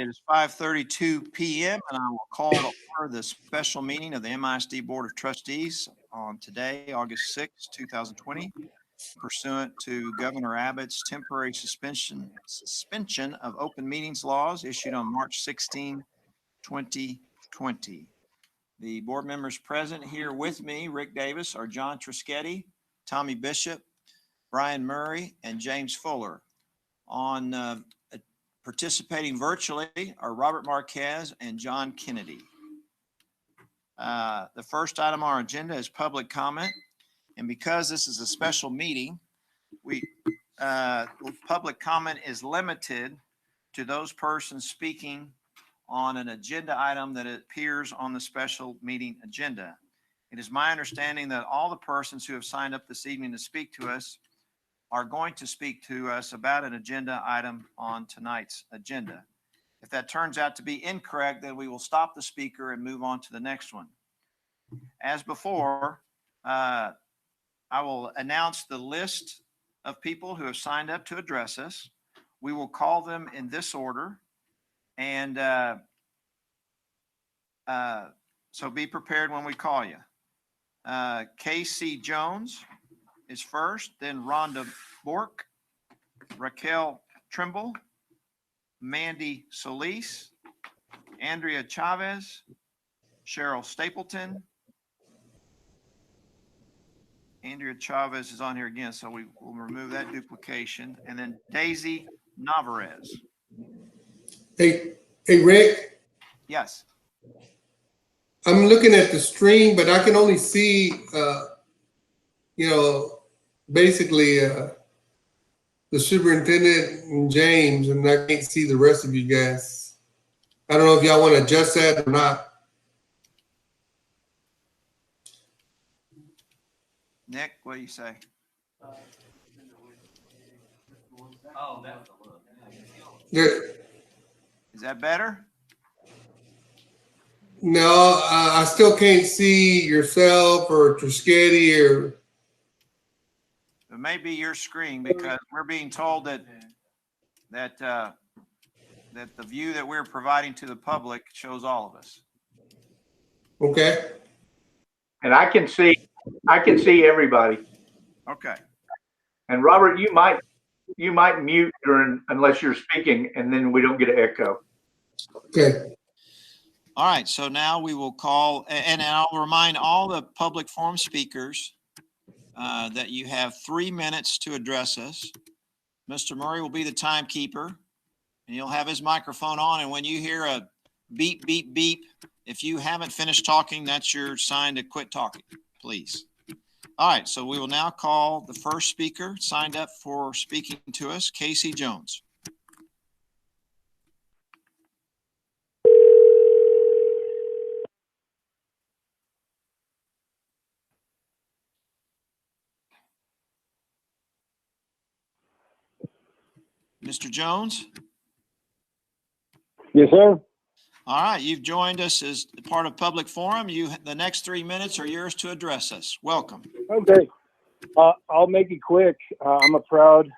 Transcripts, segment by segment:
It is 5:32 p.m. and I will call to order the special meeting of the MISD Board of Trustees on today, August 6, 2020, pursuant to Governor Abbott's temporary suspension of open meetings laws issued on March 16, 2020. The board members present here with me, Rick Davis, are John Trischetti, Tommy Bishop, Brian Murray, and James Fuller. On participating virtually are Robert Marquez and John Kennedy. The first item on our agenda is public comment. And because this is a special meeting, public comment is limited to those persons speaking on an agenda item that appears on the special meeting agenda. It is my understanding that all the persons who have signed up this evening to speak to us are going to speak to us about an agenda item on tonight's agenda. If that turns out to be incorrect, then we will stop the speaker and move on to the next one. As before, I will announce the list of people who have signed up to address us. We will call them in this order. And so be prepared when we call you. Casey Jones is first, then Rhonda Bork, Raquel Trimble, Mandy Solis, Andrea Chavez, Cheryl Stapleton. Andrea Chavez is on here again, so we will remove that duplication. And then Daisy Navarez. Hey, Rick. Yes. I'm looking at the stream, but I can only see, basically the superintendent and James, and I can't see the rest of you guys. I don't know if y'all want to adjust that or not. Nick, what do you say? Oh, that was a look. Is that better? No, I still can't see yourself or Trischetti or. It may be your screen because we're being told that the view that we're providing to the public shows all of us. Okay. And I can see everybody. Okay. And Robert, you might mute unless you're speaking, and then we don't get an echo. Okay. All right. So now we will call, and I'll remind all the public forum speakers that you have 3 minutes to address us. Mr. Murray will be the timekeeper, and he'll have his microphone on. And when you hear a beep, beep, beep, if you haven't finished talking, that's your sign to quit talking, please. All right. So we will now call the first speaker signed up for speaking to us, Casey Jones. Mr. Jones? Yes, sir. All right, you've joined us as part of Public Forum. The next 3 minutes are yours to address us. Welcome. Okay. I'll make it quick. I'm a proud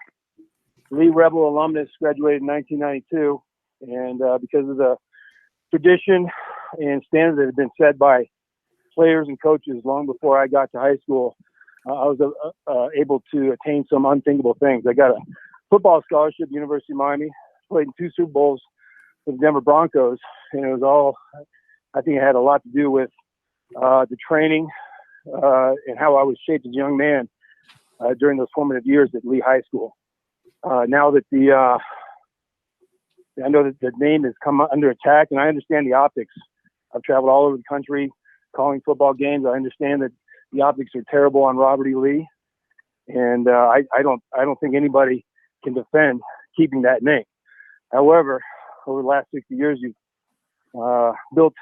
Lee Rebel alumnus, graduated in 1992. And because of the tradition and standards that have been set by players and coaches long before I got to high school, I was able to attain some unthinkable things. I got a football scholarship at the University of Miami, played in 2 Super Bowls with the Denver Broncos, and it was all, I think it had a lot to do with the training and how I was shaped as a young man during those formative years at Lee High School. Now that I know that the name has come under attack, and I understand the optics. I've traveled all over the country calling football games. I understand that the optics are terrible on Robert E. Lee, and I don't think anybody can defend keeping that name. However, over the last 60 years, you've built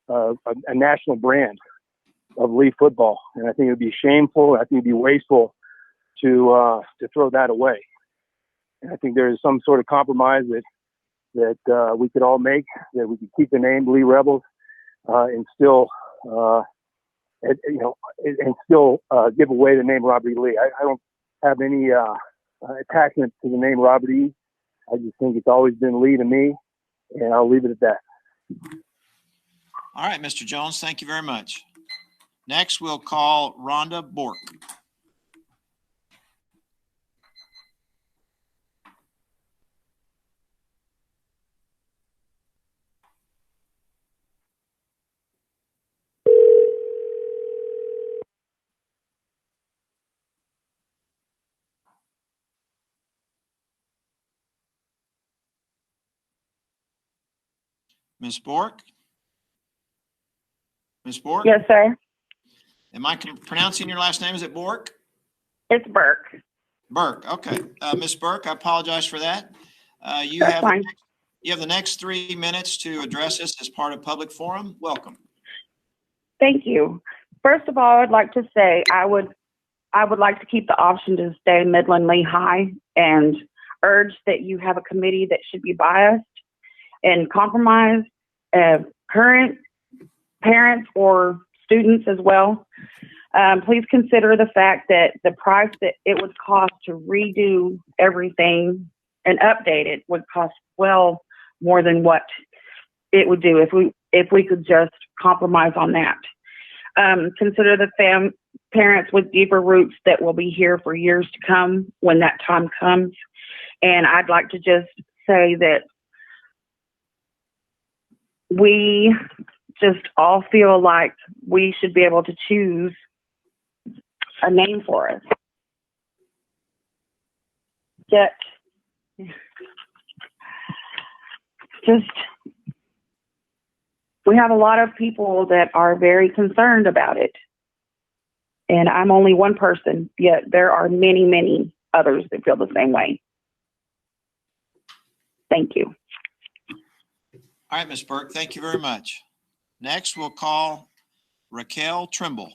a national brand of Lee football, and I think it would be shameful. I think it'd be wasteful to throw that away. And I think there is some sort of compromise that we could all make, that we could keep the name Lee Rebels and still give away the name Robert E. Lee. I don't have any attachment to the name Robert E. I just think it's always been Lee to me. And I'll leave it at that. All right, Mr. Jones, thank you very much. Next, we'll call Rhonda Bork. Ms. Bork? Ms. Bork? Yes, sir. Am I pronouncing your last name? Is it Bork? It's Burke. Burke, okay. Ms. Burke, I apologize for that. You That's have fine. the next 3 minutes to address us as part of public forum. Welcome. Thank you. First of all, I'd like to say I would like to keep the option to stay Midland Lehigh and urge that you have a committee that should be biased and compromised, current parents or students as well. Please consider the fact that the price that it would cost to redo everything and update it would cost well more than what it would do if we could just compromise on that. Consider the parents with deeper roots that will be here for years to come when that time comes. And I'd like to just say that we just all feel like we should be able to choose a name for us. Yet, we have a lot of people that are very concerned about it. And I'm only one person, yet there are many, many others that feel the same way. Thank you. All right, Ms. Burke, thank you very much. Next, we'll call Raquel Trimble.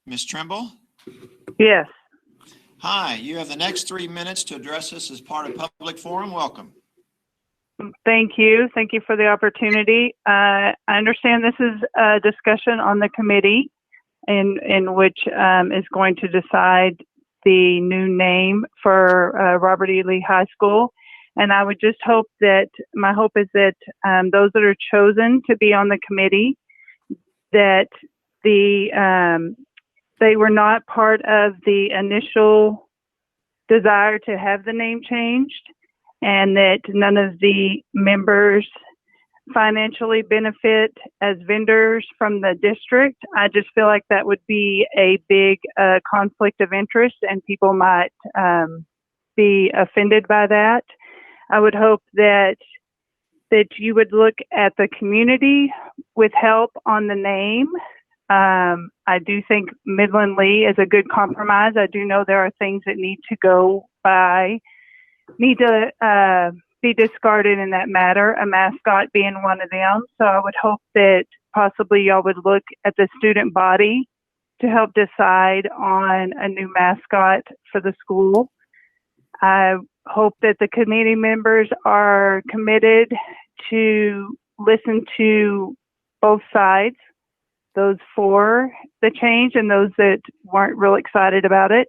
Ms. Trimble? Yes. Hi, you have the next 3 minutes to address us as part of public forum. Welcome. Thank you. Thank you for the opportunity. I understand this is a discussion on the committee in which is going to decide the new name for Robert E. Lee High School. And I would just hope that, my hope is that those that are chosen to be on the committee, that they were not part of the initial desire to have the name changed, and that none of the members financially benefit as vendors from the district. I just feel like that would be a big conflict of interest, and people might be offended by that. I would hope that you would look at the community with help on the name. I do think Midland Lee is a good compromise. I do know there are things that need to be discarded in that matter, a mascot being one of them. So I would hope that possibly y'all would look at the student body to help decide on a new mascot for the school. I hope that the committee members are committed to listen to both sides, those for the change and those that weren't real excited about it.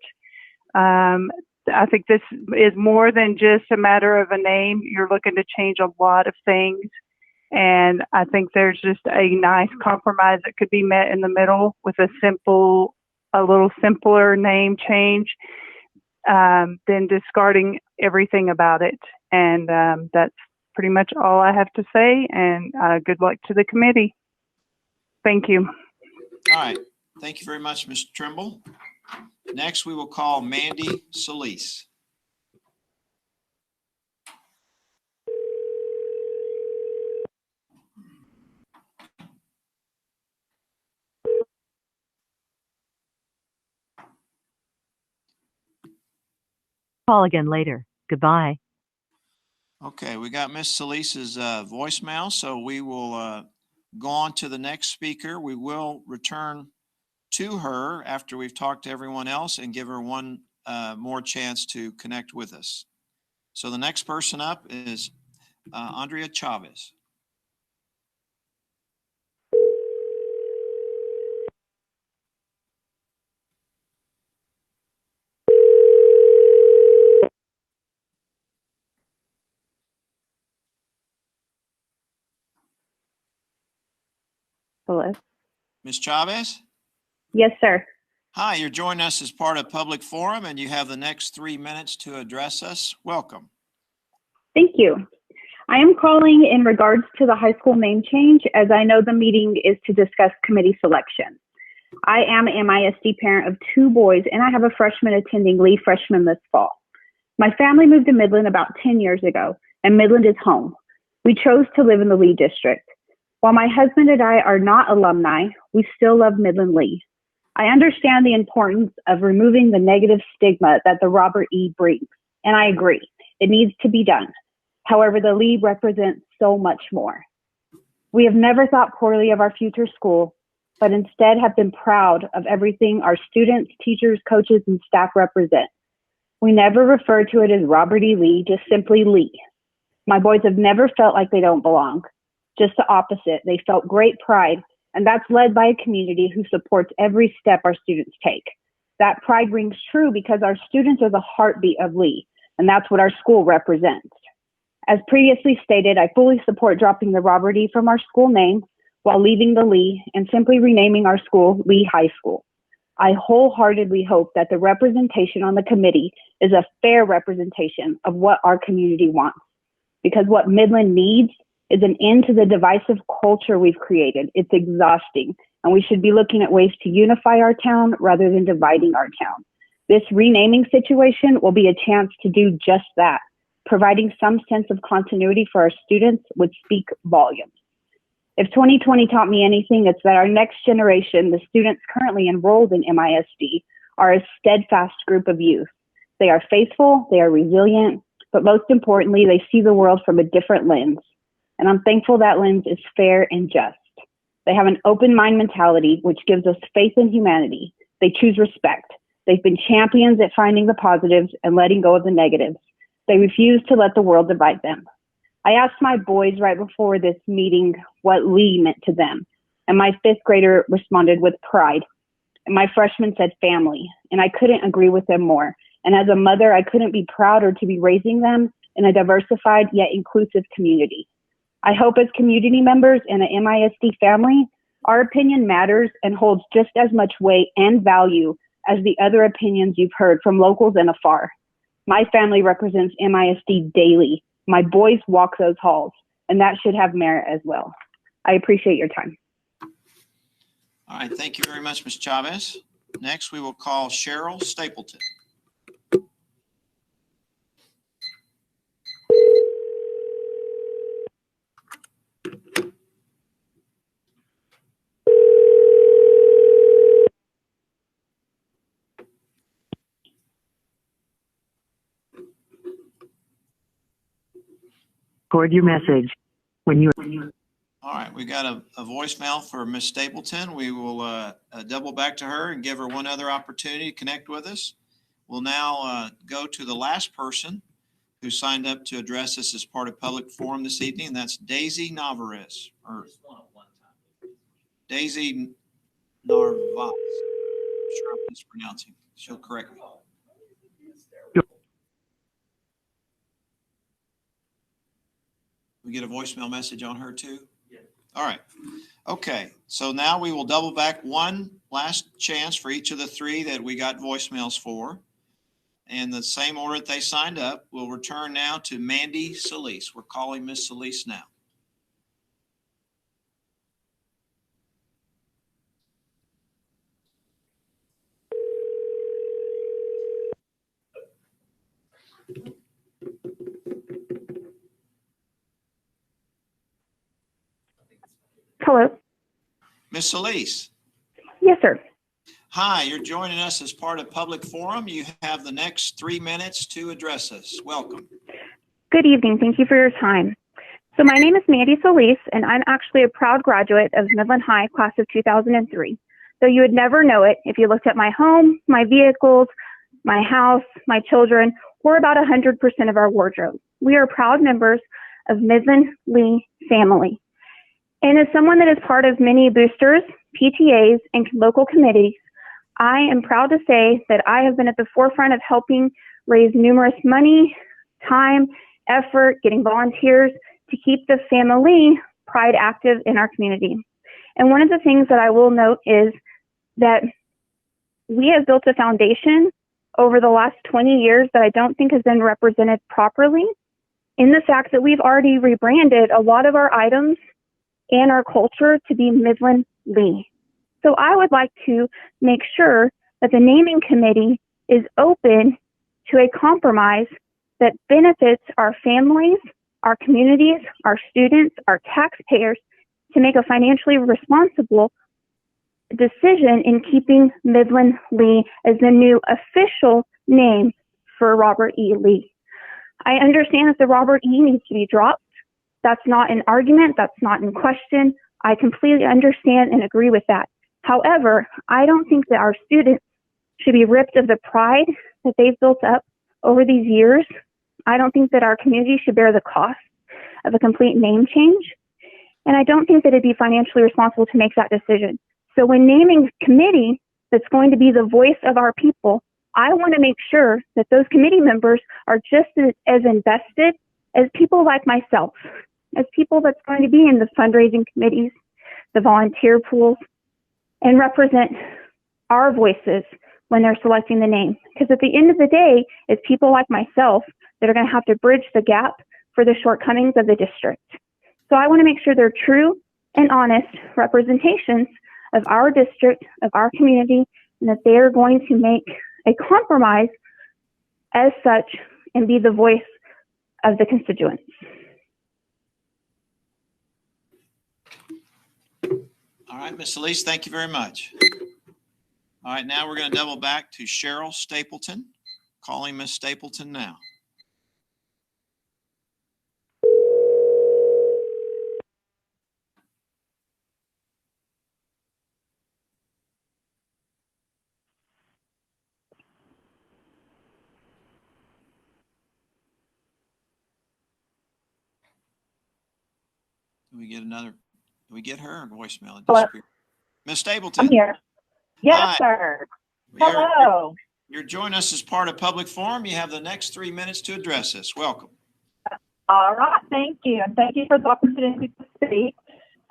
I think this is more than just a matter of a name. You're looking to change a lot of things. And I think there's just a nice compromise that could be met in the middle with a little simpler name change than discarding everything about it. And that's pretty much all I have to say. And good luck to the committee. Thank you. All right. Thank you very much, Mr. Trimble. Next, we will call Mandy Solis. Call again later. Goodbye. Okay, we got Miss Solis's voicemail, so we will go on to the next speaker. We will return to her after we've talked to everyone else and give her one more chance to connect with us. So the next person up is Andrea Chavez. Hello. Ms. Chavez? Yes, sir. Hi, you're joining us as part of public forum and you have the next 3 minutes to address us. Welcome. Thank you. I am calling in regards to the high school name change, as I know the meeting is to discuss committee selection. I am an MISD parent of 2 boys, and I have a freshman attending Lee freshman this fall. My family moved to Midland about 10 years ago, and Midland is home. We chose to live in the Lee district. While my husband and I are not alumni, we still love Midland Lee. I understand the importance of removing the negative stigma that the Robert E. brings, and I agree. It needs to be done. However, the Lee represents so much more. We have never thought poorly of our future school, but instead have been proud of everything our students, teachers, coaches, and staff represent. We never refer to it as Robert E. Lee, just simply Lee. My boys have never felt like they don't belong. Just the opposite. They felt great pride, and that's led by a community who supports every step our students take. That pride rings true because our students are the heartbeat of Lee, and that's what our school represents. As previously stated, I fully support dropping the Robert E. from our school name while leaving the Lee and simply renaming our school Lee High School. I wholeheartedly hope that the representation on the committee is a fair representation of what our community wants, because what Midland needs is an end to the divisive culture we've created. It's exhausting, and we should be looking at ways to unify our town rather than dividing our town. This renaming situation will be a chance to do just that. Providing some sense of continuity for our students would speak volumes. If 2020 taught me anything, it's that our next generation, the students currently enrolled in MISD, are a steadfast group of youth. They are faithful, they are resilient, but most importantly, they see the world from a different lens. And I'm thankful that lens is fair and just. They have an open mind mentality, which gives us faith in humanity. They choose respect. They've been champions at finding the positives and letting go of the negatives. They refuse to let the world divide them. I asked my boys right before this meeting what Lee meant to them, and my 5th grader responded with pride. And my freshman said family, and I couldn't agree with them more. And as a mother, I couldn't be prouder to be raising them in a diversified yet inclusive community. I hope as community members in an MISD family, our opinion matters and holds just as much weight and value as the other opinions you've heard from locals and afar. My family represents MISD daily. My boys walk those halls, and that should have merit as well. I appreciate your time. All right, thank you very much, Ms. Chavez. Next, we will call Cheryl Stapleton. Record your message. When you All right, we got a voicemail for Ms. Stapleton. We will double back to her and give her one other opportunity to connect with us. We'll now go to the last person who signed up to address us as part of public forum this evening, and that's Daisy Navarez, or Daisy Narvaez. I'm sure I'm mispronouncing. She'll correct me. We get a voicemail message on her too? Yeah. All right. Okay. So now we will double back one last chance for each of the 3 that we got voicemails for. And the same order that they signed up, we'll return now to Mandy Solis. We're calling Miss Solis now. Hello. Miss Solis. Yes, sir. Hi, you're joining us as part of public forum. You have the next 3 minutes to address us. Welcome. Good evening. Thank you for your time. So my name is Mandy Solis, and I'm actually a proud graduate of Midland High class of 2003. Though you would never know it if you looked at my home, my vehicles, my house, my children, or about 100% of our wardrobe. We are proud members of Midland Lee family. And as someone that is part of many boosters, PTAs, and local committees, I am proud to say that I have been at the forefront of helping raise numerous money, time, effort, getting volunteers to keep the family pride active in our community. And one of the things that I will note is that we have built a foundation over the last 20 years that I don't think has been represented properly, in the fact that we've already rebranded a lot of our items and our culture to be Midland Lee. So I would like to make sure that the naming committee is open to a compromise that benefits our families, our communities, our students, our taxpayers, to make a financially responsible decision in keeping Midland Lee as the new official name for Robert E. Lee. I understand that the Robert E. needs to be dropped. That's not an argument. That's not in question. I completely understand and agree with that. However, I don't think that our students should be ripped of the pride that they've built up over these years. I don't think that our community should bear the cost of a complete name change. And I don't think that it'd be financially responsible to make that decision. So when naming a committee that's going to be the voice of our people, I want to make sure that those committee members are just as invested as people like myself, as people that's going to be in the fundraising committees, the volunteer pools, and represent our voices when they're selecting the name. Because at the end of the day, it's people like myself that are going to have to bridge the gap for the shortcomings of the district. So I want to make sure they're true and honest representations of our district, of our community, and that they are going to make a compromise as such and be the voice of the constituents. All right, Ms. Elise, thank you very much. All right, now we're going to double back to Cheryl Stapleton. Calling Ms. Stapleton now. Do we get her or voicemail? Hello. Ms. Stapleton. I'm here. Yes, Hi. sir. You're- Hello. You're joining us as part of public forum. You have the next 3 minutes to address us. Welcome. All right. Thank you. And thank you for the opportunity to speak.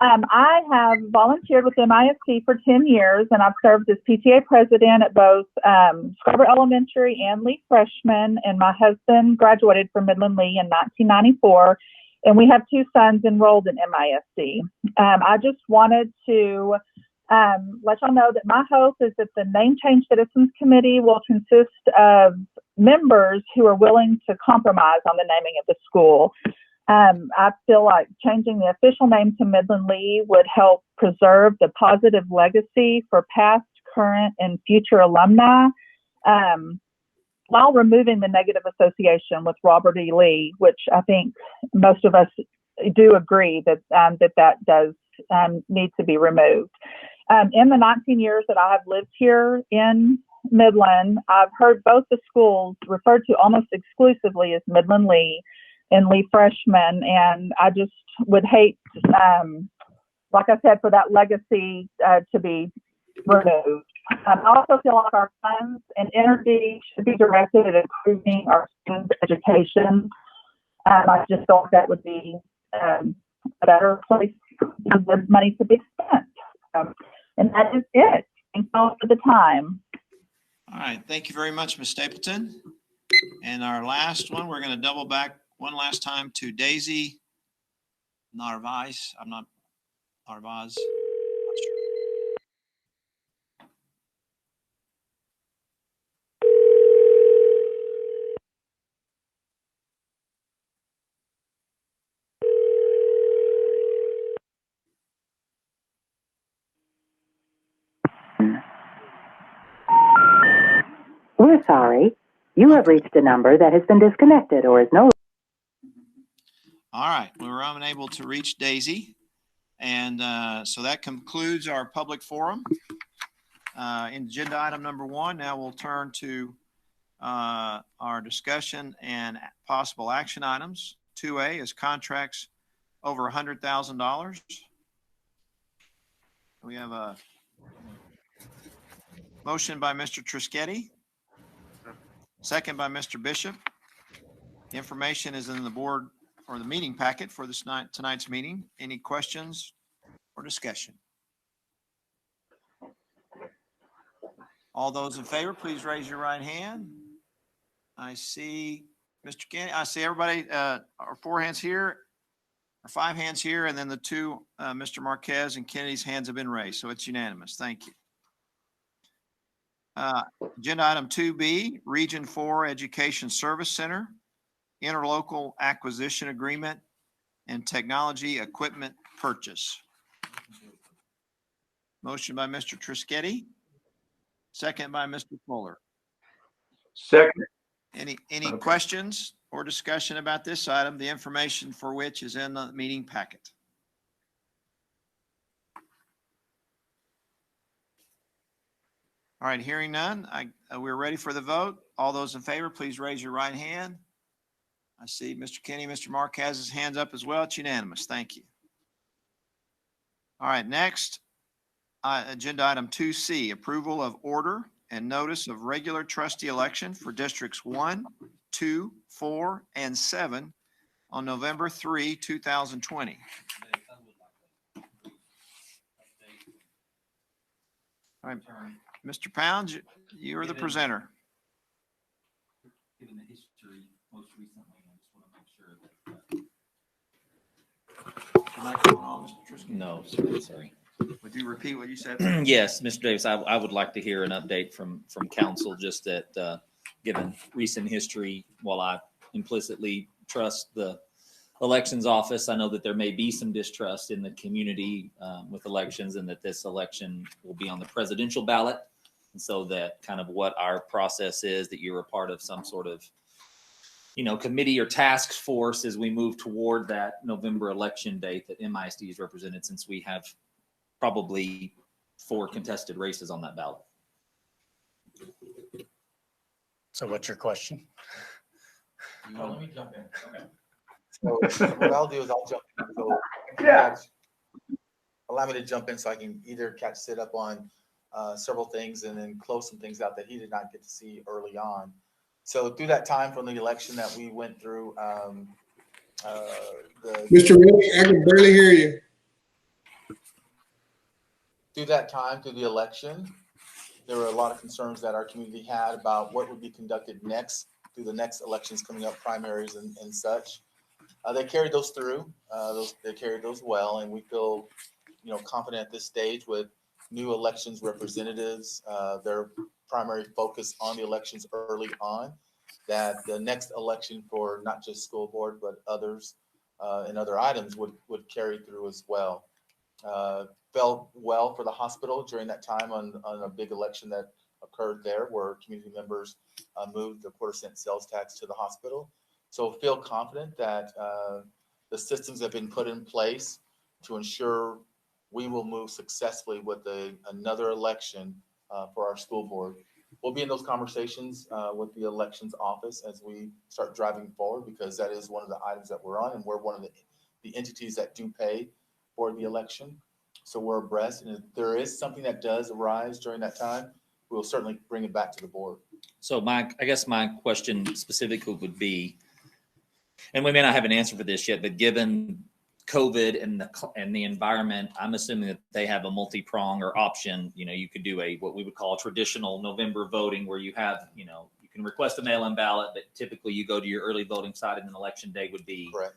I have volunteered with MISD for 10 years, and I've served as PTA president at both Scarborough Elementary and Lee Freshman. And my husband graduated from Midland Lee in 1994. And we have 2 sons enrolled in MISD. I just wanted to let y'all know that my hope is that the Name Change Citizens Committee will consist of members who are willing to compromise on the naming of the school. I feel like changing the official name to Midland Lee would help preserve the positive legacy for past, current, and future alumni, while removing the negative association with Robert E. Lee, which I think most of us do agree that that does need to be removed. In the 19 years that I have lived here in Midland, I've heard both the schools referred to almost exclusively as Midland Lee and Lee Freshman, and I just would hate, like I said, for that legacy to be removed. I also feel like our funds and energy should be directed at improving our students' education. I just thought that would be a better place for the money to be spent. And that is it. Thank you all for the time. All right. Thank you very much, Ms. Stapleton. And our last one, we're going to double back one last time to Daisy Narvaez. Narvaez. We're sorry. You have reached a number that has been disconnected or is no. All right. We were unable to reach Daisy. And so that concludes our public forum. In agenda item number 1, now we'll turn to our discussion and possible action items. 2A is contracts over $100,000. We have a motion by Mr. Trischetti, second by Mr. Bishop. The information is in the board or the meeting packet for tonight's meeting. Any questions or discussion? All those in favor, please raise your right hand. I see Mr. Kenny. I see everybody, our 4 hands here, or 5 hands here, and then the 2, Mr. Marquez and Kennedy's hands have been raised. So it's unanimous. Thank you. Agenda item 2B, Region 4 Education Service Center, interlocal acquisition agreement and technology equipment purchase. Motion by Mr. Trischetti, second by Mr. Fuller. Second. Any questions or discussion about this item, the information for which is in the meeting packet? All right, hearing none, we're ready for the vote. All those in favor, please raise your right hand. I see Mr. Kenny, Mr. Mark has his hands up as well. It's unanimous. Thank you. All right, next, agenda item 2C, approval of order and notice of regular trustee election for districts 1, 2, 4, and 7 on November 3, 2020. All right, Mr. Pounds, you are the presenter. Given the history most recently, I just want to make sure that. No, sorry. Would you repeat what you said? Yes, Mr. Davis, I would like to hear an update from council, just that given recent history, while I implicitly trust the elections office, I know that there may be some distrust in the community with elections, and that this election will be on the presidential ballot. And so that kind of what our process is, that you're a part of some sort of, committee or task force as we move toward that November election date that MISD is represented, since we have probably 4 contested races on that ballot. So what's your question? Let me jump in. Okay. So what I'll do is I'll jump in. So Yeah. allow me to jump in so I can either sit up on several things and then close some things out that he did not get to see early on. So through that time from the election that we went through, Mr. Reddy, I can barely hear you. Through that time, through the election, there were a lot of concerns that our community had about what would be conducted next through the next elections coming up, primaries and such. They carried those through. They carried those well, and we feel, confident at this stage with new elections representatives, their primary focus on the elections early on, that the next election for not just school board but others and other items would carry through as well. Felt well for the hospital during that time on a big election that occurred there, where community members moved the quarter-cent sales tax to the hospital. So feel confident that the systems have been put in place to ensure we will move successfully with another election for our school board. We'll be in those conversations with the elections office as we start driving forward, because that is one of the items that we're on, and we're one of the entities that do pay for the election. So we're abreast, and if there is something that does arise during that time, we'll certainly bring it back to the board. So I guess my question specifically would be, and we may not have an answer for this yet, but given COVID and the environment, I'm assuming that they have a multi-prong or option. You could do what we would call traditional November voting, where you have, you can request a mail-in ballot, but typically you go to your early voting site, and then election day would be, correct.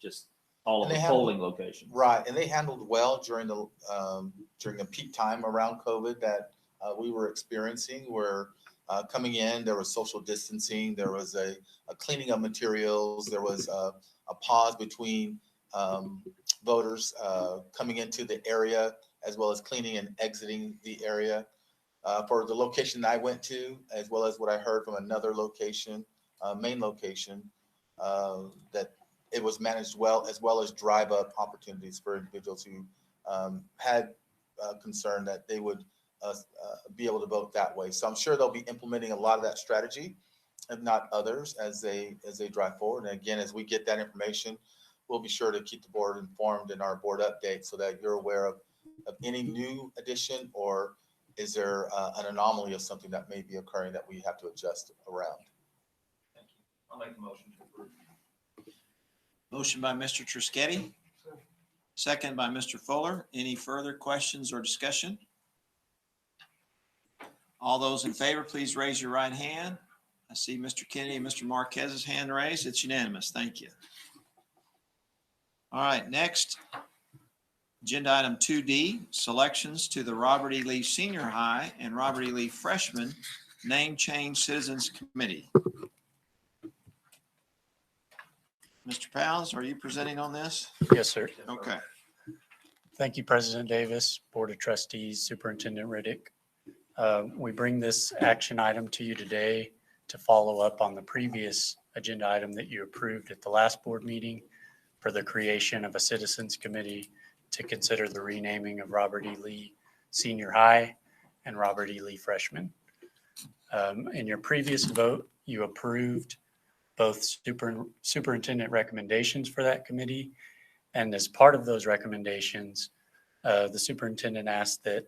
Just all of the polling locations. Right, and they handled well during the peak time around COVID that we were experiencing, where coming in, there was social distancing, there was a cleaning of materials, there was a pause between voters coming into the area, as well as cleaning and exiting the area. For the location that I went to, as well as what I heard from another location, main location, that it was managed well, as well as drive-up opportunities for individuals who had concern that they would be able to vote that way. So I'm sure they'll be implementing a lot of that strategy if not others, as they drive forward. And again, as we get that information, we'll be sure to keep the board informed in our board update so that you're aware of any new addition, or is there an anomaly of something that may be occurring that we have to adjust around. Thank you. I'll make the motion to approve. Motion by Mr. Trischetti, second by Mr. Fuller. Any further questions or discussion? All those in favor, please raise your right hand. I see Mr. Kennedy and Mr. Marquez's hand raised. It's unanimous. Thank you. All right, next, agenda item 2D, selections to the Robert E. Lee Senior High and Robert E. Lee Freshman Name Change Citizens Committee. Mr. Powles, are you presenting on this? Yes, sir. Okay. Thank you, President Davis, Board of Trustees, Superintendent Riddick. We bring this action item to you today to follow up on the previous agenda item that you approved at the last board meeting for the creation of a citizens committee to consider the renaming of Robert E. Lee Senior High and Robert E. Lee Freshman. In your previous vote, you approved both superintendent recommendations for that committee. And as part of those recommendations, the superintendent asked that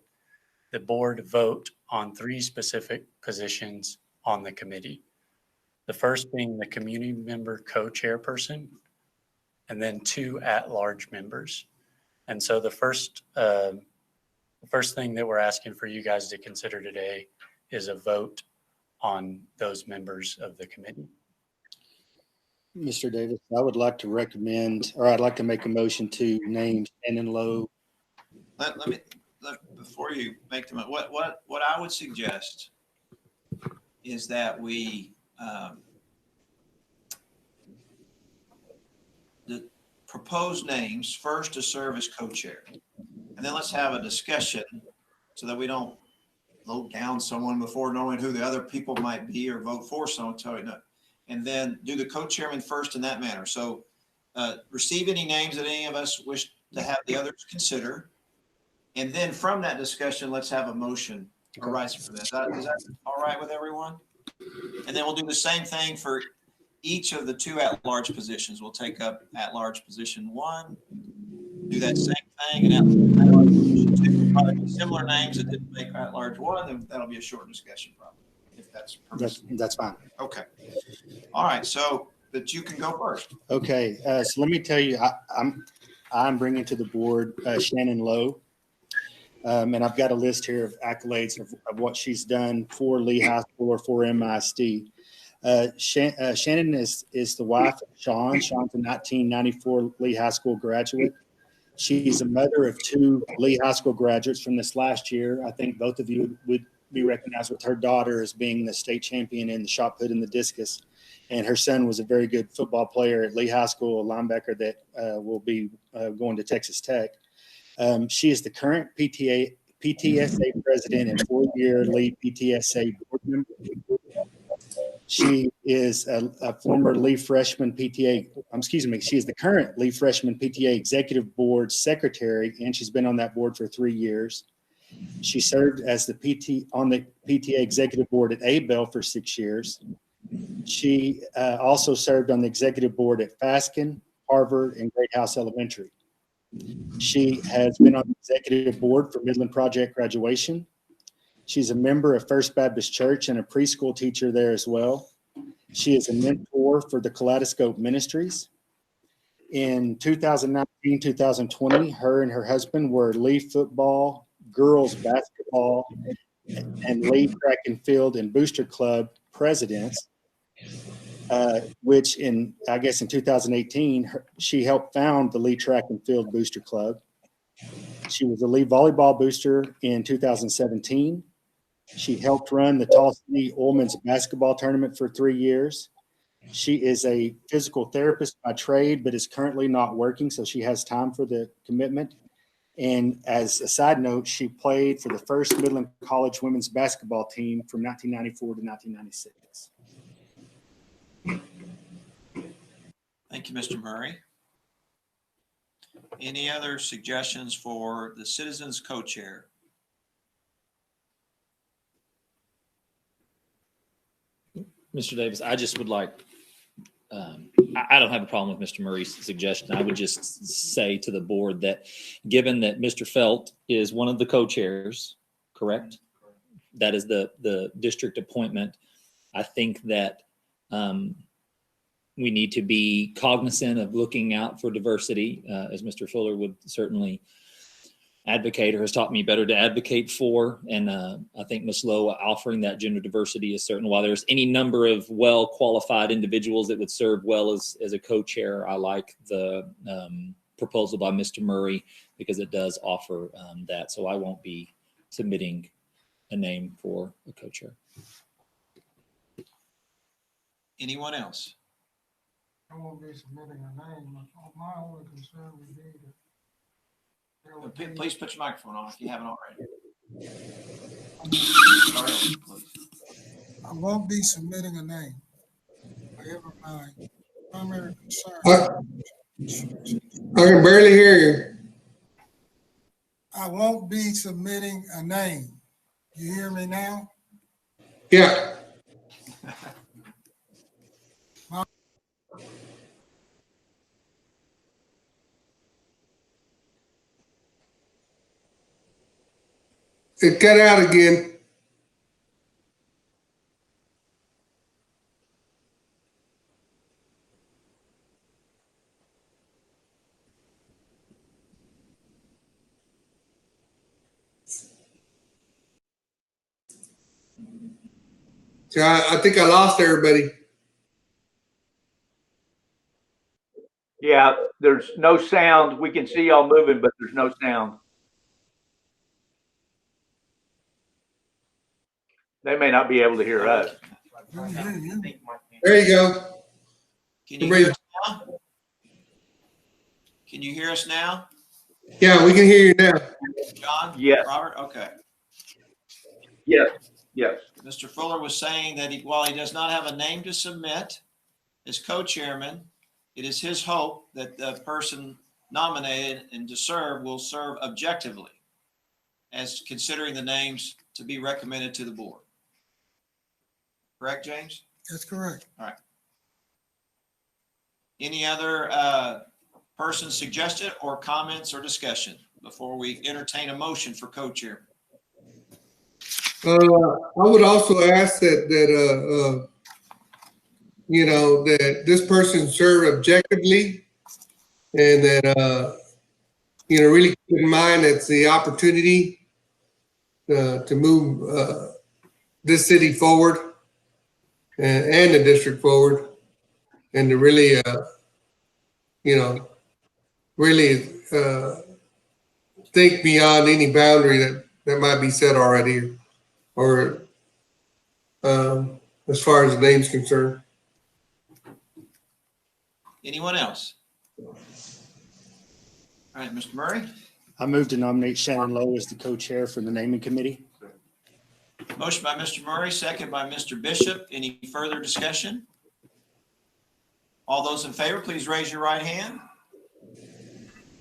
the board vote on 3 specific positions on the committee. The first being the community member co-chairperson, and then 2 at-large members. And so the first thing that we're asking for you guys to consider today is a vote on those members of the committee. Mr. Davis, I would like to recommend, or I'd like to make a motion to name Shannon Lowe. Before you make the, what I would suggest is that we, the proposed names first to serve as co-chair, and then let's have a discussion so that we don't vote down someone before knowing who the other people might be, or vote for someone, and then do the co-chairman first in that manner. So receive any names that any of us wish to have the others consider. And then from that discussion, let's have a motion arising from this. Is that all right with everyone? And then we'll do the same thing for each of the 2 at-large positions. We'll take up at-large position 1, do that same thing, and at-large position 2. Probably similar names that didn't make at-large 1, and that'll be a short discussion probably, if that's permissible. That's fine. Okay. All right. So that you can go first. Okay. So let me tell you, I'm bringing to the board Shannon Lowe. And I've got a list here of accolades of what she's done for Lee High School or for MISD. Shannon is the wife of Sean. Sean's a 1994 Lee High School graduate. She's a mother of 2 Lee High School graduates from this last year. I think both of you would be recognized with her daughter as being the state champion in the shot put and the discus. And her son was a very good football player at Lee High School, a linebacker that will be going to Texas Tech. She is the current PTSA president and 4-year lead PTSA board member. She is a former Lee freshman PTA, she is the current Lee freshman PTA executive board secretary, and she's been on that board for 3 years. She served as on the PTA executive board at Abell for 6 years. She also served on the executive board at Faskin, Harvard, and Great House Elementary. She has been on the executive board for Midland Project Graduation. She's a member of First Baptist Church and a preschool teacher there as well. She is a mentor for the Kaleidoscope Ministries. In 2019, 2020, her and her husband were Lee football, girls basketball, and Lee track and field and booster club presidents. Which in 2018, she helped found the Lee Track and Field Booster Club. She was a Lee Volleyball Booster in 2017. She helped run the Tall City Women's Basketball Tournament for 3 years. She is a physical therapist by trade, but is currently not working, so she has time for the commitment. And as a side note, she played for the first Midland College women's basketball team from 1994 to 1996. Thank you, Mr. Murray. Any other suggestions for the citizens co-chair? Mr. Davis, I just would like, I don't have a problem with Mr. Murray's suggestion. I would just say to the board that given that Mr. Felt is one of the co-chairs, correct? That is the district appointment. I think that we need to be cognizant of looking out for diversity, as Mr. Fuller would certainly advocate or has taught me better to advocate for. And I think Ms. Lowe offering that gender diversity is certain. While there's any number of well-qualified individuals that would serve well as a co-chair, I like the proposal by Mr. Murray because it does offer that. So I won't be submitting a name for a co-chair. Anyone else? I won't be submitting a name. My only concern would be that Please put your microphone on if you haven't already. I won't be submitting a name. However, my primary concern. I can barely hear you. I won't be submitting a name. You hear me now? Yeah. It cut out again. So I think I lost everybody. Yeah, there's no sound. We can see y'all moving, but there's no sound. They may not be able to hear us. There you go. Can you hear us now? Can you hear us now? Yeah, we can hear you now. John? Yes. Robert? Okay. Yes. Yes. Mr. Fuller was saying that while he does not have a name to submit as co-chairman, it is his hope that the person nominated and to serve will serve objectively as considering the names to be recommended to the board. Correct, James? That's correct. All right. Any other person suggested or comments or discussion before we entertain a motion for co-chair? I would also ask that you know, that this person serve objectively, and that you know, really keep in mind it's the opportunity to move this city forward and the district forward, and to really you know, really think beyond any boundary that might be set already, or as far as the name's concerned. Anyone else? All right, Mr. Murray. I move to nominate Shannon Lowe as the co-chair for the naming committee. Motion by Mr. Murray, second by Mr. Bishop. Any further discussion? All those in favor, please raise your right hand.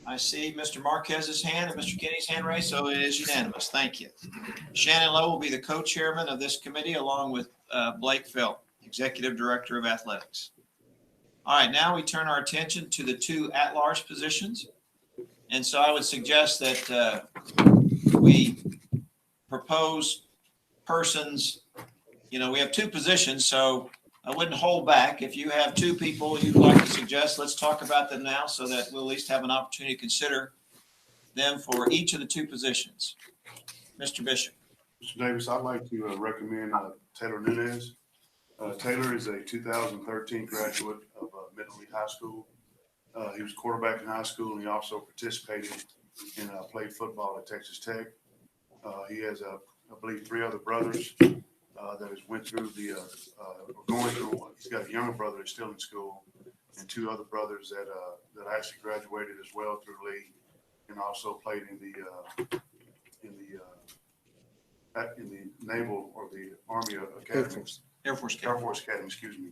I see Mr. Marquez's hand and Mr. Kenny's hand raised, so it is unanimous. Thank you. Shannon Lowe will be the co-chairman of this committee along with Blake Felt, Executive Director of Athletics. All right, now we turn our attention to the two at-large positions. And so I would suggest that we propose persons, you know, we have two positions, so I wouldn't hold back. If you have two people you'd like to suggest, let's talk about them now so that we'll at least have an opportunity to consider them for each of the two positions. Mr. Bishop. Mr. Davis, I'd like to recommend Taylor Nunes. Taylor is a 2013 graduate of Midland High School. He was quarterback in high school, and he also participated in played football at Texas Tech. He has, I believe, 3 other brothers that has went through the going through. He's got a younger brother that's still in school, and 2 other brothers that actually graduated as well through Lee, and also played in the Naval or the Army Academy. Air Force Academy, excuse me.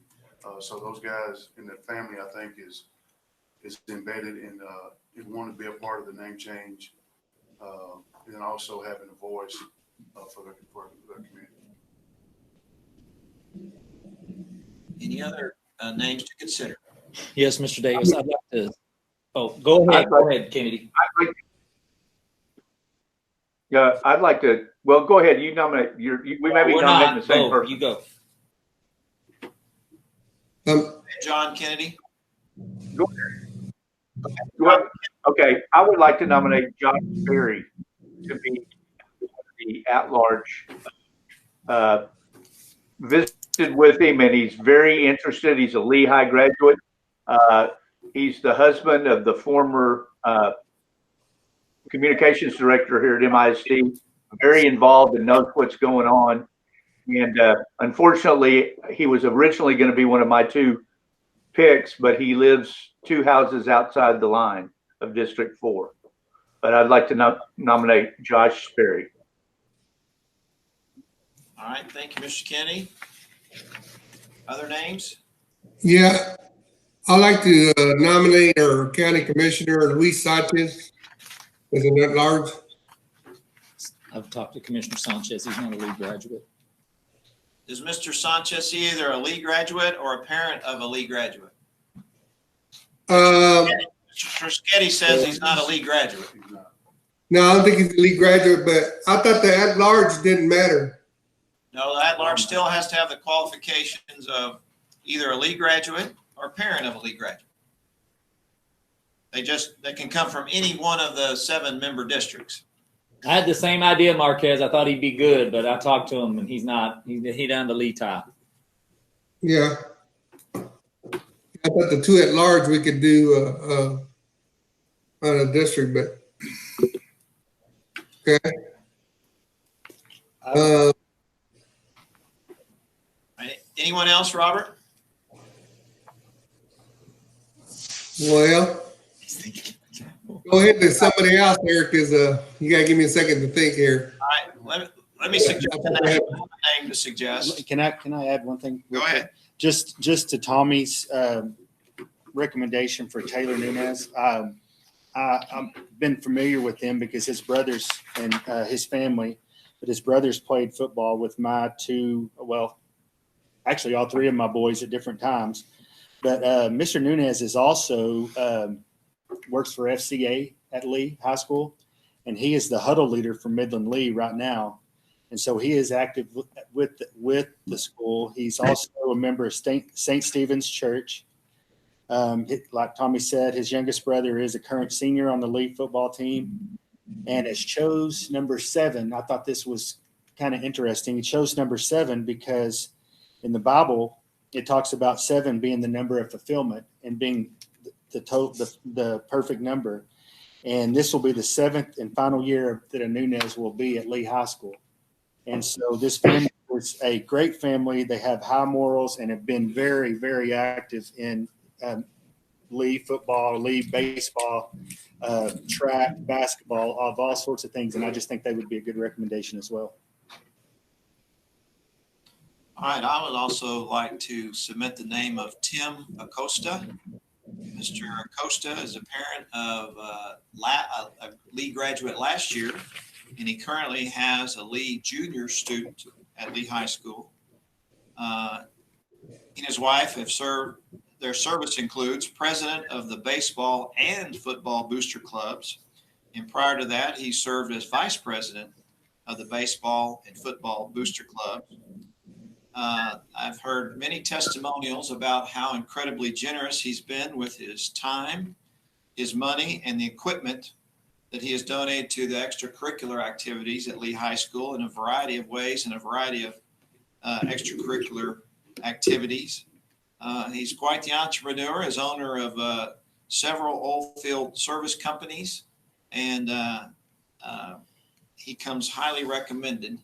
So those guys in that family, I think, is embedded in wanting to be a part of the name change, and then also having a voice for the community. Any other names to consider? Yes, Mr. Davis, I'd like to, oh, go ahead, Kennedy. Yeah, I'd like to, well, go ahead. You nominate, we may be nominating the same person. You go. John Kennedy. Go ahead. Okay, I would like to nominate Josh Berry to be the at-large. Visited with him, and he's very interested. He's a Lehigh graduate. He's the husband of the former communications director here at MISD. Very involved and knows what's going on. And unfortunately, he was originally going to be one of my 2 picks, but he lives 2 houses outside the line of District 4. But I'd like to nominate Josh Sperry. All right, thank you, Mr. Kennedy. Other names? Yeah, I'd like to nominate our County Commissioner, Luis Sanchez, as an at-large. I've talked to Commissioner Sanchez. He's not a Lee graduate. Is Mr. Sanchez either a Lee graduate or a parent of a Lee graduate? Mr. Schetti says he's not a Lee graduate. No, I don't think he's a Lee graduate, but I thought the at-large didn't matter. No, the at-large still has to have the qualifications of either a Lee graduate or parent of a Lee graduate. They can come from any one of the 7 member districts. I had the same idea, Marquez. I thought he'd be good, but I talked to him and he's not. He down to Lee tie. Yeah. I thought the 2 at-large we could do on a district, but okay. Anyone else, Robert? Well, go ahead to somebody else there, because you gotta give me a second to think here. All right, let me suggest a name to suggest. Can I add one thing? Go ahead. Just to Tommy's recommendation for Taylor Nunes. I've been familiar with him because his brothers and his family, but his brothers played football with my 2, well, actually all 3 of my boys at different times. But Mr. Nunes is also works for FCA at Lee High School, and he is the huddle leader for Midland Lee right now. And so he is active with the school. He's also a member of St. Stephen's Church. Like Tommy said, his youngest brother is a current senior on the Lee football team and has chose number 7. I thought this was kind of interesting. He chose number 7 because in the Bible, it talks about 7 being the number of fulfillment and being the perfect number. And this will be the 7th and final year that a Nunes will be at Lee High School. And so this family is a great family. They have high morals and have been very, very active in Lee football, Lee baseball, track, basketball, of all sorts of things. And I just think they would be a good recommendation as well. All right, I would also like to submit the name of Tim Acosta. Mr. Acosta is a parent of a Lee graduate last year, and he currently has a Lee junior student at Lee High School. He and his wife have served, their service includes president of the baseball and football booster clubs. And prior to that, he served as vice president of the baseball and football booster clubs. I've heard many testimonials about how incredibly generous he's been with his time, his money, and the equipment that he has donated to the extracurricular activities at Lee High School in a variety of ways and a variety of extracurricular activities. He's quite the entrepreneur, is owner of several oil field service companies, and he comes highly recommended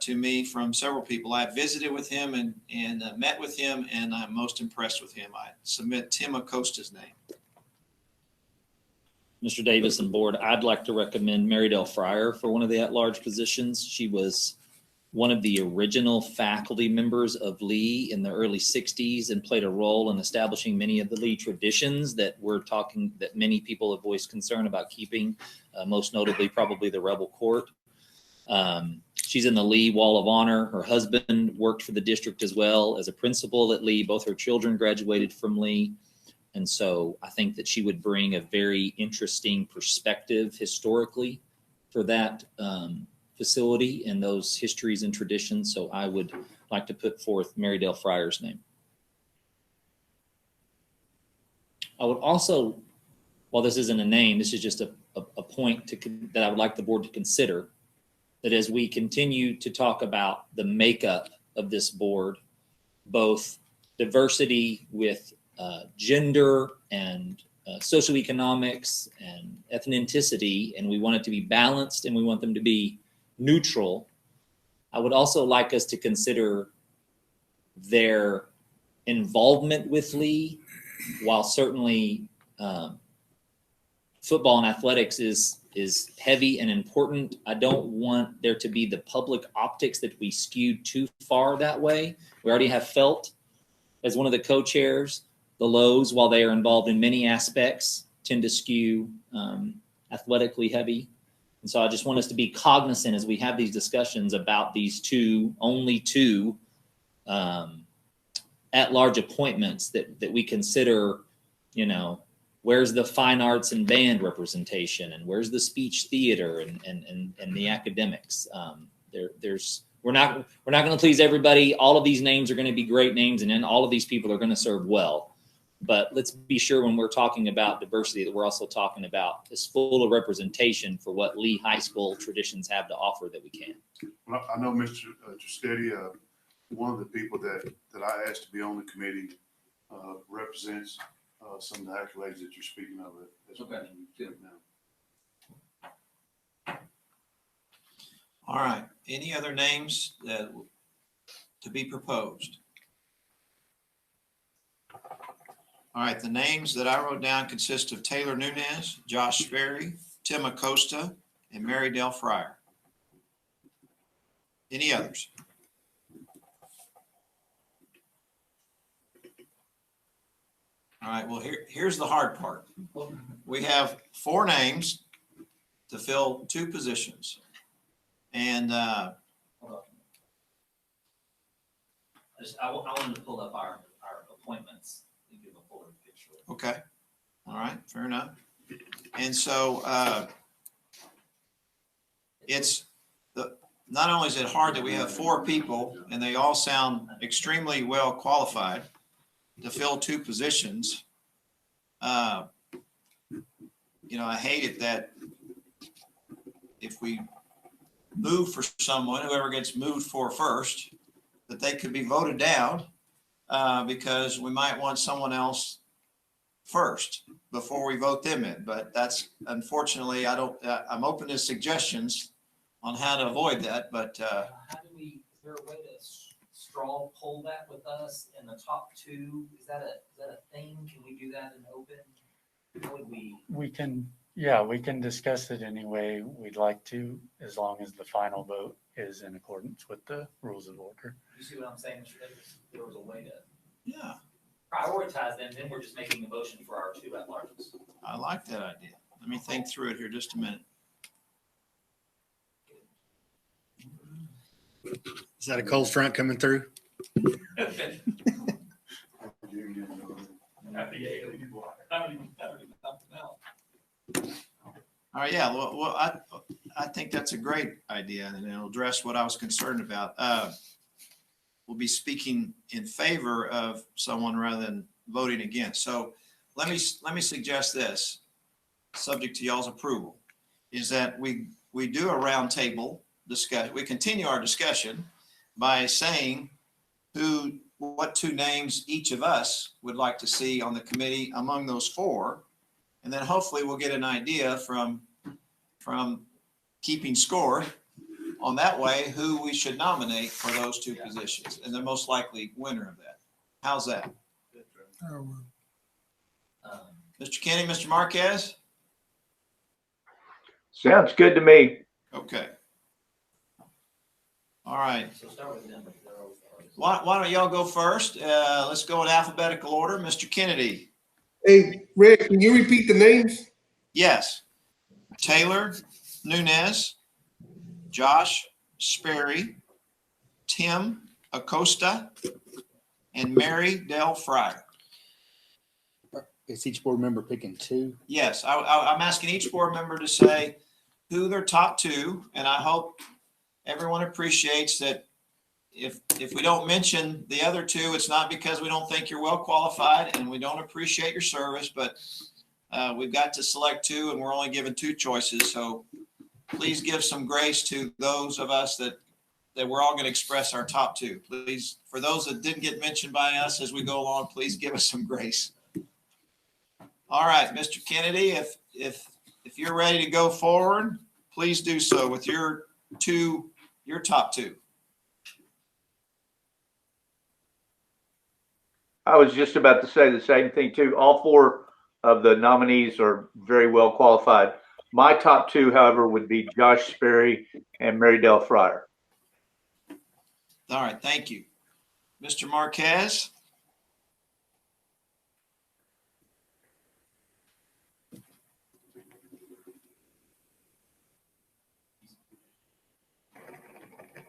to me from several people. I visited with him and met with him, and I'm most impressed with him. I submit Tim Acosta's name. Mr. Davis and board, I'd like to recommend Marydale Fryer for one of the at-large positions. She was one of the original faculty members of Lee in the early 60s and played a role in establishing many of the Lee traditions that that many people have voiced concern about keeping, most notably probably the Rebel Court. She's in the Lee Wall of Honor. Her husband worked for the district as well as a principal at Lee. Both her children graduated from Lee. And so I think that she would bring a very interesting perspective historically for that facility and those histories and traditions. So I would like to put forth Mary Dale Fryer's name. I would also, while this isn't a name, this is just a point that I would like the board to consider, that as we continue to talk about the makeup of this board, both diversity with gender and socioeconomics and ethnicity, and we want it to be balanced and we want them to be neutral, I would also like us to consider their involvement with Lee. While certainly football and athletics is heavy and important, I don't want there to be the public optics that we skewed too far that way. We already have Felt as one of the co-chairs. The Lows, while they are involved in many aspects, tend to skew athletically heavy. And so I just want us to be cognizant as we have these discussions about these only two at-large appointments that we consider, where's the fine arts and band representation, and where's the speech theater and the academics. We're not going to please everybody. All of these names are going to be great names, and then all of these people are going to serve well. But let's be sure when we're talking about diversity that we're also talking about as full of representation for what Lee High School traditions have to offer that we can. Well, I know Mr. Giustetti, one of the people that I asked to be on the committee represents some of the accolades that you're speaking of as well. Now. All right. Any other names to be proposed? All right. The names that I wrote down consist of Taylor Nunes, Josh Sperry, Tim Acosta, and Mary Dale Fryer. Any others? All right, well, here's the hard part. We have 4 names to fill 2 positions. And I wanted to pull up our appointments and give a fuller picture. Okay. All right, fair enough. And so not only is it hard that we have 4 people and they all sound extremely well qualified to fill 2 positions. I hate it that if we move for someone, whoever gets moved for first, that they could be voted down because we might want someone else first before we vote them in. But that's unfortunately, I'm open to suggestions on how to avoid that. But is there a way to straw poll that with us in the top 2? Is that a thing? Can we do that in open? How would we? We can discuss it any way we'd like to, as long as the final vote is in accordance with the rules of order. You see what I'm saying? There was a way to prioritize them, then we're just making a motion for our 2 at-larges. I like that idea. Let me think through it here just a minute. Is that a cold front coming through? All right, yeah. Well, I think that's a great idea, and it'll address what I was concerned about. We'll be speaking in favor of someone rather than voting against. So let me suggest this, subject to y'all's approval, is that we do a roundtable discussion. We continue our discussion by saying what 2 names each of us would like to see on the committee among those 4. And then hopefully we'll get an idea from keeping score on that way who we should nominate for those 2 positions and the most likely winner of that. How's that? Mr. Kenny, Mr. Marquez? Sounds good to me. Okay. All right. So start with them. Why don't y'all go first? Let's go in alphabetical order. Mr. Kennedy. Hey, Rick, can you repeat the names? Yes. Taylor Nunes, Josh Sperry, Tim Acosta, and Mary Del Fryer. Is each board member picking two? Yes, I'm asking each board member to say who their top two, and I hope everyone appreciates that if we don't mention the other two, it's not because we don't think you're well qualified and we don't appreciate your service, but we've got to select two and we're only given two choices. So please give some grace to those of us that we're all going to express our top two. Please, for those that didn't get mentioned by us as we go along, please give us some grace. All right, Mr. Kennedy, if you're ready to go forward, please do so with your top two. I was just about to say the same thing too. All four of the nominees are very well qualified. My top two, however, would be Josh Sperry and Mary Del Fryer. All right, thank you. Mr. Marquez?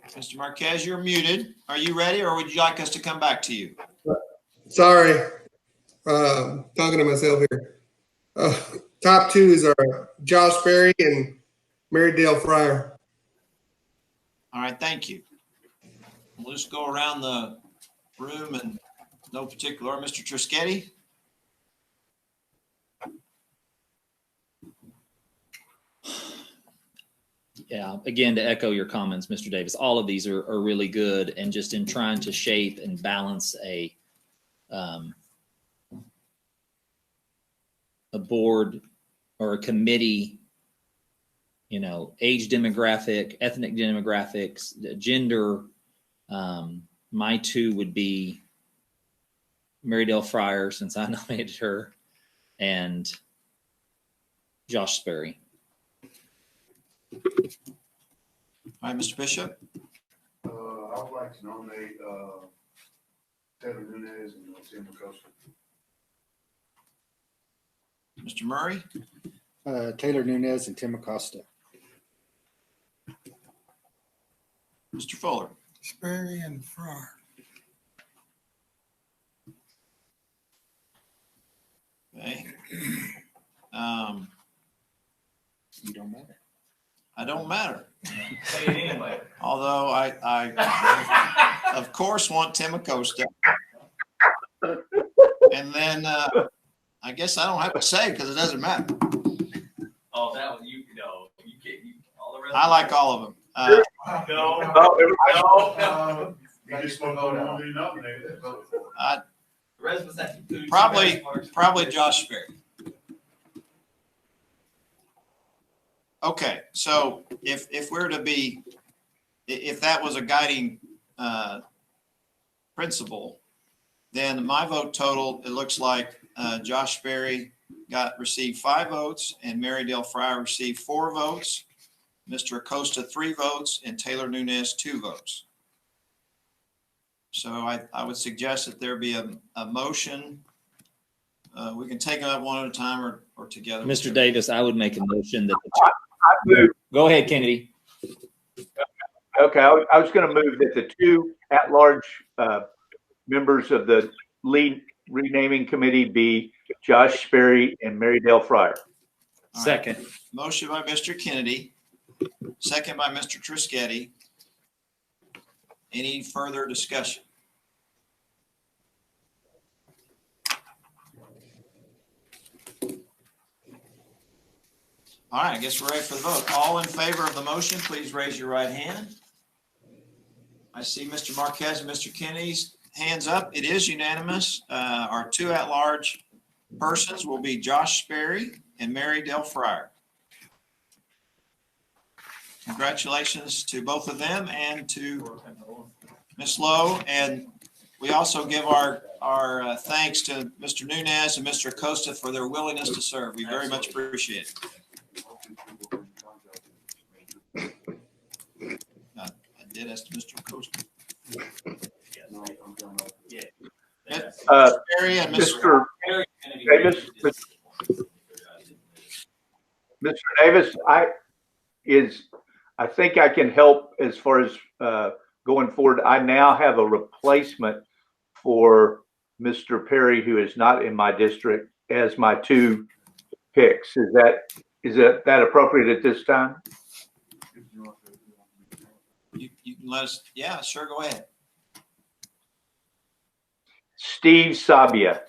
Mr. Marquez, you're muted. Are you ready, or would you like us to come back to you? Sorry, talking to myself here. Top two is Josh Berry and Mary Dale Fryer. All right, thank you. We'll just go around the room in no particular order. Mr. Trischetti? Yeah, again, to echo your comments, Mr. Davis, all of these are really good, and just in trying to shape and balance a board or a committee, you know, age demographic, ethnic demographics, gender. My two would be Mary Del Fryer, since I nominated her, and Josh Sperry. All right, Mr. Bishop. I would like to nominate Taylor Nunes and Tim Acosta. Mr. Murray. Taylor Nunes and Tim Acosta. Mr. Fuller. Sperry and Fryer. Okay. You don't matter. I don't matter. Say it anyway. Although I of course want Tim Acosta. And then I guess I don't have to say because it doesn't matter. Oh, that was you know, you can't, all the rest. I like all of them. No. You just want to be nominated. The rest of us have to do Probably Josh Sperry. Okay, so if we're to be, if that was a guiding principle, then my vote total, it looks like Josh Sperry received 5 votes and Mary Del Fryer received 4 votes, Mr. Acosta 3 votes, and Taylor Nunes 2 votes. So I would suggest that there be a motion. We can take them up one at a time or together. Mr. Davis, I would make a motion that go ahead, Kennedy. Okay, I was going to move that the 2 at-large members of the lead renaming committee be Josh Sperry and Mary Del Fryer. Second. Right. Motion by Mr. Kennedy, second by Mr. Trischetti. Any further discussion? All right, I guess we're ready for the vote. All in favor of the motion, please raise your right hand. I see Mr. Marquez and Mr. Kennedy's hands up. It is unanimous. Our 2 at-large persons will be Josh Sperry and Mary Del Fryer. Congratulations to both of them and to Ms. Lowe. And we also give our thanks to Mr. Nunes and Mr. Acosta for their willingness to serve. We very much appreciate it. I did ask Mr. Acosta. Sperry and Mr. Davis, Mr. Davis, I think I can help as far as going forward. I now have a replacement for Mr. Perry, who is not in my district, as my 2 picks. Is that appropriate at this time? You can let us, yeah, sure, go ahead. Steve Sabia.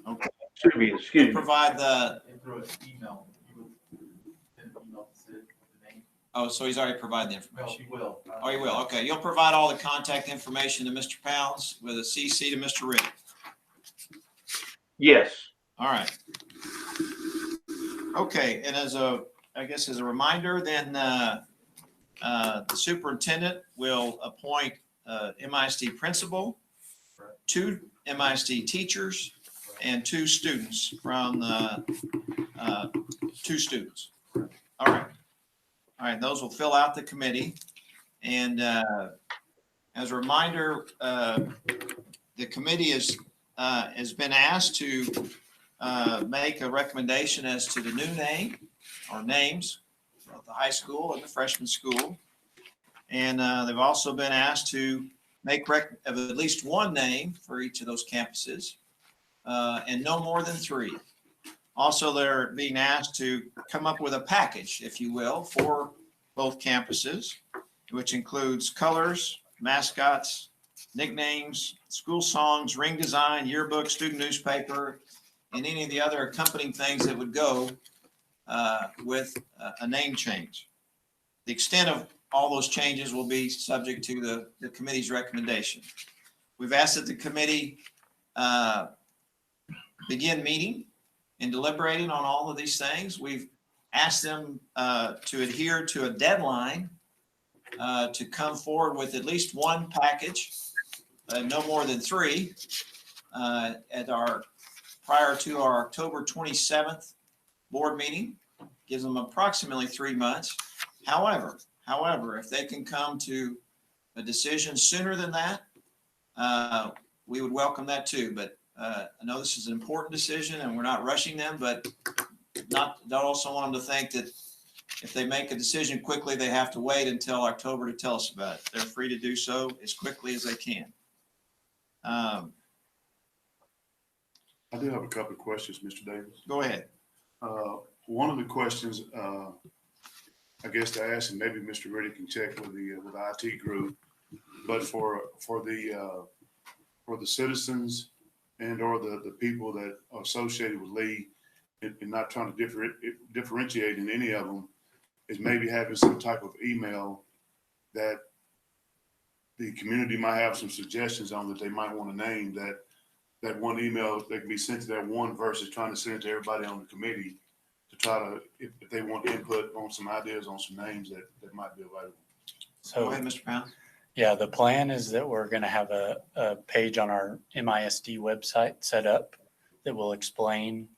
Okay. Subia, excuse me. Provide the email. Oh, so he's already provided the information. He will. Oh, he will. Okay. You'll provide all the contact information to Mr. Pounds with a CC to Mr. Riddick. Yes. All right. Okay. And I guess as a reminder, then the superintendent will appoint MISD principal, 2 MISD teachers, and 2 students from 2 students. All right. All right. Those will fill out the committee. And as a reminder, the committee has been asked to make a recommendation as to the new name or names of the high school and the freshman school. And they've also been asked to make of at least 1 name for each of those campuses and no more than 3. Also, they're being asked to come up with a package, if you will, for both campuses, which includes colors, mascots, nicknames, school songs, ring design, yearbook, student newspaper, and any of the other accompanying things that would go with a name change. The extent of all those changes will be subject to the committee's recommendation. We've asked that the committee begin meeting and deliberating on all of these things. We've asked them to adhere to a deadline to come forward with at least 1 package, no more than 3, prior to our October 27th board meeting. Gives them approximately 3 months. However, if they can come to a decision sooner than that, we would welcome that too. But I know this is an important decision and we're not rushing them, but don't also want them to think that if they make a decision quickly, they have to wait until October to tell us about it. They're free to do so as quickly as they can. I do have a couple of questions, Mr. Davis. Go ahead. One of the questions, I guess to ask, and maybe Mr. Riddick can check with the IT group, but for the citizens and or the people that are associated with Lee, and not trying to differentiate in any of them, is maybe having some type of email that the community might have some suggestions on that they might want to name, that one email that can be sent to that one versus trying to send it to everybody on the committee to try to, if they want input on some ideas on some names that might be available. So, go ahead, Mr. Pound. Yeah, the plan is that we're going to have a page on our MISD website set up that will explain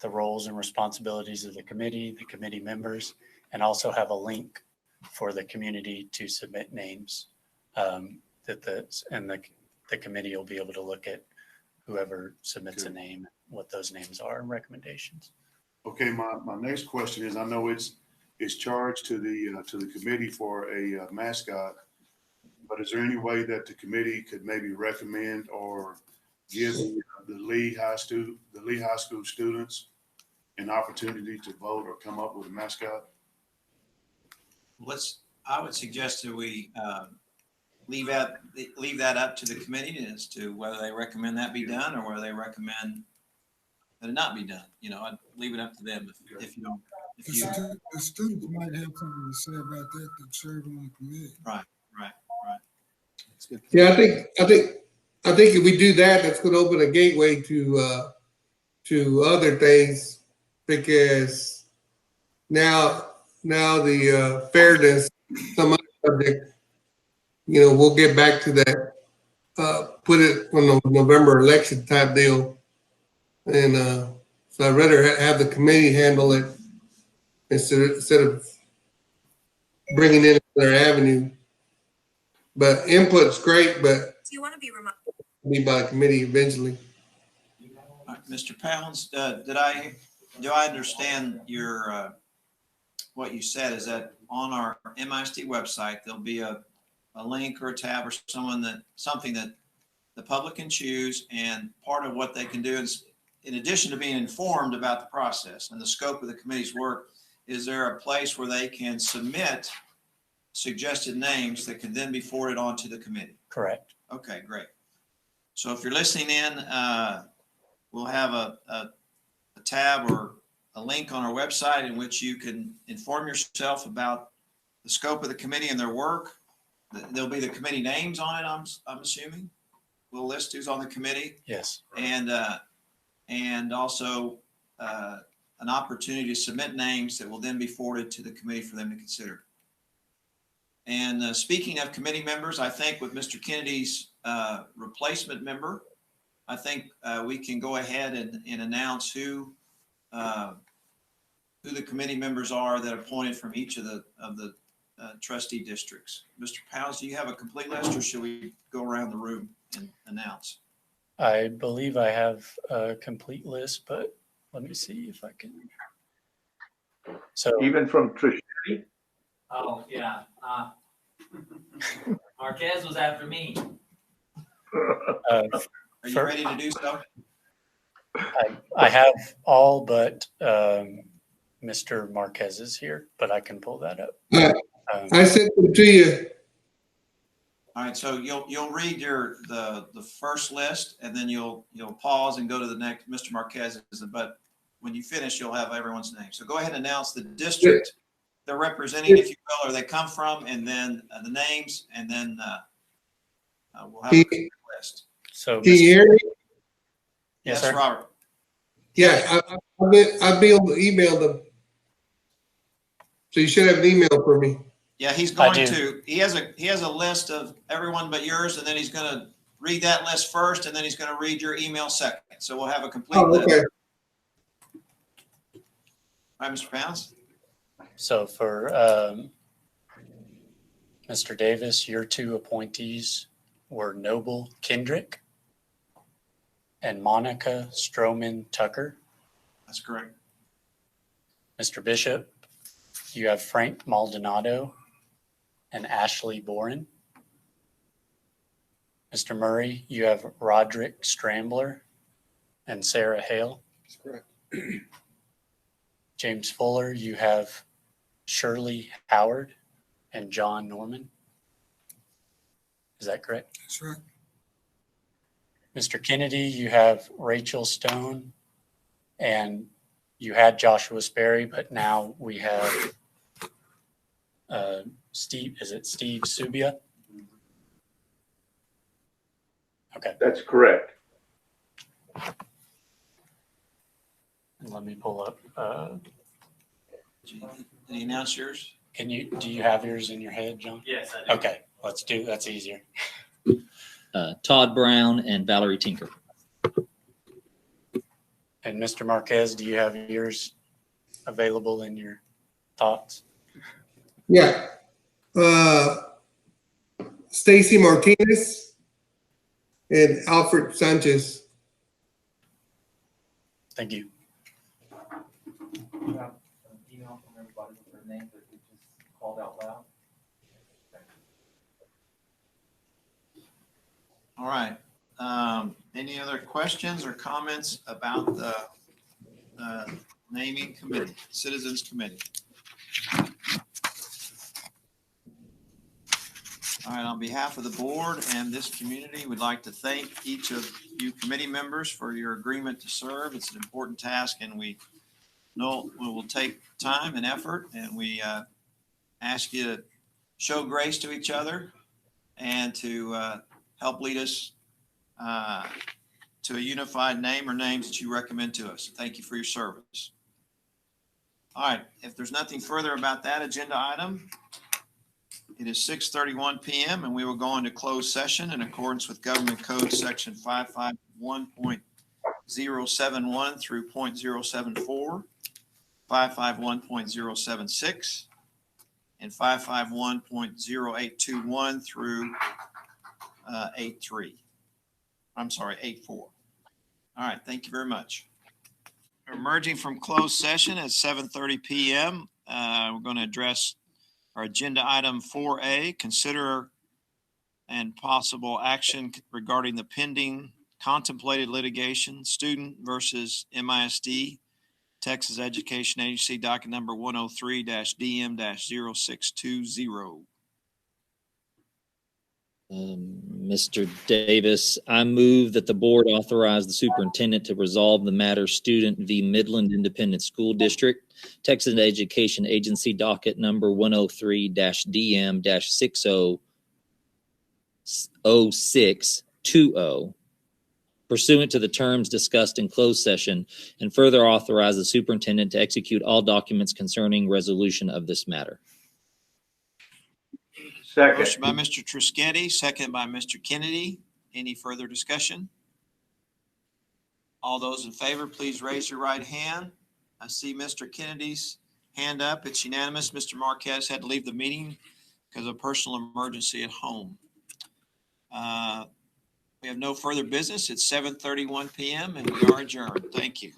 the roles and responsibilities of the committee members, and also have a link for the community to submit names that the committee will be able to look at whoever submits a name, what those names are and recommendations. Okay, my next question is, I know it's charged to the committee for a mascot, but is there any way that the committee could maybe recommend or give the Lee High School students an opportunity to vote or come up with a mascot? I would suggest that we leave that up to the committee as to whether they recommend that be done or whether they recommend that it not be done. I'd leave it up to them if you don't. The students might have something to say about that serve on the committee. Right. That's good. Yeah, I think if we do that, that's going to open a gateway to other things, because now the fairness, some other subject, we'll get back to that. Put it on the November election type deal, and so I'd rather have the committee handle it instead of bringing in their avenue. But input's great, but do you want to be reminded? Be by the committee eventually. Mr. Pounds, do I understand your, what you said is that on our MISD website, there'll be a link or a tab or something that the public can choose, and part of what they can do is, in addition to being informed about the process and the scope of the committee's work, is there a place where they can submit suggested names that can then be forwarded on to the committee? Correct. Okay, great. So if you're listening in, we'll have a tab or a link on our website in which you can inform yourself about the scope of the committee and their work. There'll be the committee names on it, I'm assuming. We'll list who's on the committee. Yes. And also an opportunity to submit names that will then be forwarded to the committee for them to consider. And speaking of committee members, I think with Mr. Kennedy's replacement member, I think we can go ahead and announce who the committee members are that are appointed from each of the trustee districts. Mr. Powers, do you have a complete list, or should we go around the room and announce? I believe I have a complete list, but let me see if I can. So even from Trishti? Oh, yeah. Marquez was after me. Are you ready to do so? I have all but Mr. Marquez is here, but I can pull that up. I sent them to you. All right, so you'll read the first list, and then you'll pause and go to the next, Mr. Marquez. But when you finish, you'll have everyone's name. So go ahead and announce the district they're representing, if you will, or they come from, and then the names, and then we'll have a list. So can you hear me? Yes, sir. Robert. Yeah, I'll be able to email them. So you should have an email for me. Yeah, he's going to. He has a list of everyone but yours, and then he's going to read that list first, and then he's going to read your email second. So we'll have a complete list. Okay. All right, Mr. Pounds. So for Mr. Davis, your two appointees were Noble Kendrick and Monica Stroman Tucker. That's correct. Mr. Bishop, you have Frank Maldonado and Ashley Boren. Mr. Murray, you have Roderick Strambler and Sarah Hale. That's correct. James Fuller, you have Shirley Howard and John Norman. Is that correct? That's right. Mr. Kennedy, you have Rachel Stone, and you had Joshua Sperry, but now we have Steve. Is it Steve Subia? Okay. That's correct. And let me pull up. Did you announce yours? Do you have yours in your head, John? Yes, I do. Okay, that's easier. Todd Brown and Valerie Tinker. And Mr. Marquez, do you have yours available in your thoughts? Yeah. Stacy Martinez and Alfred Sanchez. Thank you. You have an email from everybody with their name that we just called out loud. All right. Any other questions or comments about the naming committee, citizens committee? All right. On behalf of the board and this community, we'd like to thank each of you committee members for your agreement to serve. It's an important task, and we know we will take time and effort, and we ask you to show grace to each other and to help lead us to a unified name or names that you recommend to us. Thank you for your service. All right, if there's nothing further about that agenda item, it is 6:31 p.m. and we will go into closed session in accordance with Government Code Section 551.071 through .074, 551.076, and 551.0821 through 83. I'm sorry, 84. All All right, thank you very much. We're emerging from closed session at 7:30 PM. We're going to address our agenda item 4A, consider and possible action regarding the pending contemplated litigation, student versus MISD, Texas Education Agency, docket number 103-DM-0620. Mr. Davis, I move that the board authorize the superintendent to resolve the matter student v. Midland Independent School District, Texas Education Agency, docket number 103-DM-600620, pursuant to the terms discussed in closed session, and further authorize the superintendent to execute all documents concerning resolution of this matter. Second. Motion by Mr. Trischetti, second by Mr. Kennedy. Any further discussion? All those in favor, please raise your right hand. I see Mr. Kennedy's hand up. It's unanimous. Mr. Marquez had to leave the meeting because of a personal emergency at home. We have no further business. It's 7:31 PM and we are adjourned. Thank you.